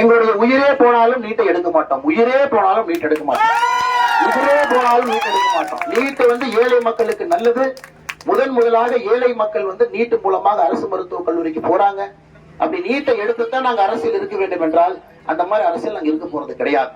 எங்களுடைய உயிரே போனாலும் நீட்டை எடுக்க மாட்டோம். உயிரே போனாலும் நீட் எடுக்க மாட்டோம். உயிரே போனாலும் நீட் எடுக்க மாட்டோம். நீட் ஏழை மக்களுக்கு நல்லது. முதலாக ஏழை மக்கள் நீட் மூலமாக அரசு மருத்துவக் கல்லூரிக்கு போறாங்க. அப்படி நீட்டை எடுத்துத்தான் நாங்க அரசியல் இருக்க வேண்டும் என்றால் அந்த மாதிரி அரசியல் நாங்க இருக்க போறது கிடையாது.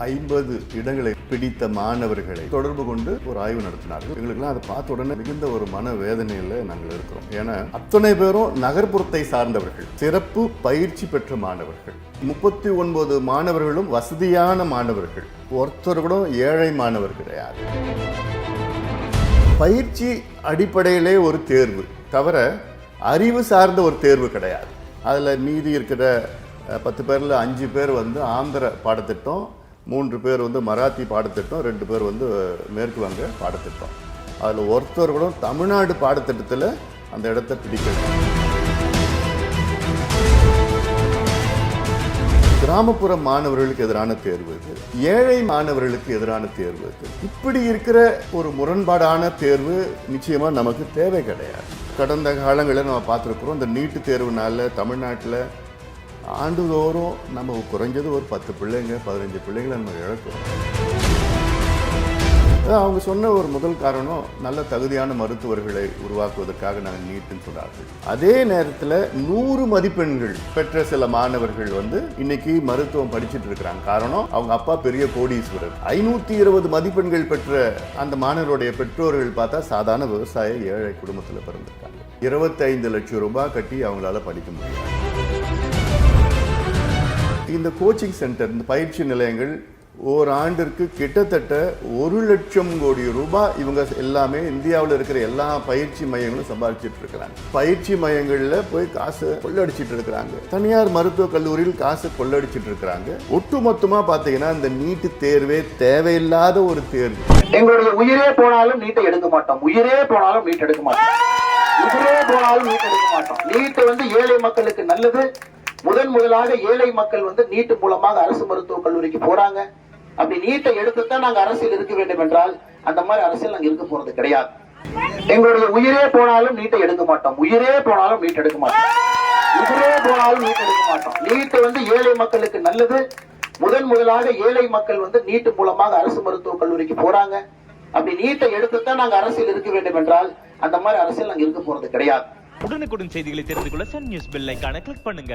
50 இடங்களை பிடித்த மாணவர்களை தொடர்பு கொண்டு ஒரு ஆய்வு நடத்தினார்கள். எங்களுக்கெல்லாம் அதை பார்த்த உடனே மிகுந்த ஒரு மன வேதனையில் நாங்கள் இருக்கிறோம். ஏன்னா அத்தனை பேரும் நகர்ப்புறத்தை சார்ந்தவர்கள், சிறப்பு பயிற்சி பெற்ற மாணவர்கள். 39 மாணவர்களும் வசதியான மாணவர்கள், ஒருத்தர் கூட ஏழை மாணவர் கிடையாது. பயிற்சி அடிப்படையிலே ஒரு தேர்வு தவிர அறிவு சார்ந்த ஒரு தேர்வு கிடையாது. அதில் மீதி இருக்கிற 10 பேரில் 5 பேர் ஆந்திர பாடத்திட்டம், 3 பேர் மராத்தி பாடத்திட்டம், 2 பேர் மேற்கு வங்க பாடத்திட்டம். அதில் ஒருத்தர் கூட தமிழ்நாடு பாடத்திட்டத்தில் அந்த இடத்தை பிடிக்கல. கிராமப்புற மாணவர்களுக்கு எதிரான தேர்வு இது, ஏழை மாணவர்களுக்கு எதிரான தேர்வு இது. இப்படி இருக்கிற ஒரு முரண்பாடான தேர்வு நிச்சயமா நமக்கு தேவை கிடையாது. கடந்த காலங்களில் நம்ம பார்த்துருக்குறோம், இந்த நீட்டு தேர்வுனால தமிழ்நாட்டில் ஆண்டுதோறும் நம்ம குறைஞ்சது ஒரு 10 பிள்ளைங்க 15 பிள்ளைங்களை நம்ம இழக்கிறோம். அவங்க சொன்ன ஒரு முதல் காரணம், நல்ல தகுதியான மருத்துவர்களை உருவாக்குவதற்காக நாங்கள் நீட்டுன்னு சொன்னார்கள். அதே நேரத்தில் 100 மதிப்பெண்கள் பெற்ற சில மாணவர்கள் இன்னைக்கு மருத்துவம் படிச்சுட்டு இருக்கிறாங்க. காரணம், அவங்க அப்பா பெரிய கோடீஸ்வரர். 520 மதிப்பெண்கள் பெற்ற அந்த மாணவருடைய பெற்றோர்கள் பார்த்தா சாதாரண விவசாய ஏழை குடும்பத்தில் பிறந்திருக்காங்க. 25 லட்சம் ரூபாய் கட்டி அவங்களால படிக்க முடியாது. இந்த கோச்சிங் சென்டர், இந்த பயிற்சி நிலையங்கள் ஓராண்டிற்கு கிட்டத்தட்ட 1 லட்சம் கோடி ரூபாய் இவங்க எல்லாமே இந்தியாவில் இருக்கிற எல்லா பயிற்சி மையங்களும் சம்பாதிச்சுட்டு இருக்கிறாங்க. பயிற்சி மையங்களில் போய் காசு கொள்ளடிச்சிட்டு இருக்கிறாங்க. தனியார் மருத்துவக் கல்லூரியில் காசு கொள்ளடிச்சிட்டு இருக்கிறாங்க. ஒட்டுமொத்தமாக பார்த்தீங்கன்னா இந்த நீட்டு தேர்வே தேவையில்லாத ஒரு தேர்வு. எங்களுடைய உயிரே போனாலும் நீட்டை எடுக்க மாட்டோம். உயிரே போனாலும் நீட் எடுக்க மாட்டோம். உயிரே போனாலும் நீட் எடுக்க மாட்டோம். நீட் ஏழை மக்களுக்கு நல்லது. முதலாக ஏழை மக்கள் நீட் மூலமாக அரசு மருத்துவக் கல்லூரிக்கு போறாங்க. அப்படி நீட்டை எடுத்துத்தான் நாங்க அரசியல் இருக்க வேண்டும் என்றால் அந்த மாதிரி அரசியல் நாங்க இருக்க போறது கிடையாது. எங்களுடைய உயிரே போனாலும் நீட்டை எடுக்க மாட்டோம். உயிரே போனாலும் நீட் எடுக்க மாட்டோம். உயிரே போனாலும் நீட் எடுக்க மாட்டோம். நீட் ஏழை மக்களுக்கு நல்லது. முதலாக ஏழை மக்கள் நீட் மூலமாக அரசு மருத்துவக் கல்லூரிக்கு போறாங்க. அப்படி நீட்டை எடுத்துத்தான் நாங்க அரசியல் இருக்க வேண்டும் என்றால் அந்த மாதிரி அரசியல் நாங்க இருக்க போறது கிடையாது. உடனுக்குடன் செய்திகளை தெரிந்து கொள்ள சன் நியூஸ் பெல் ஐகானை கிளிக் பண்ணுங்க.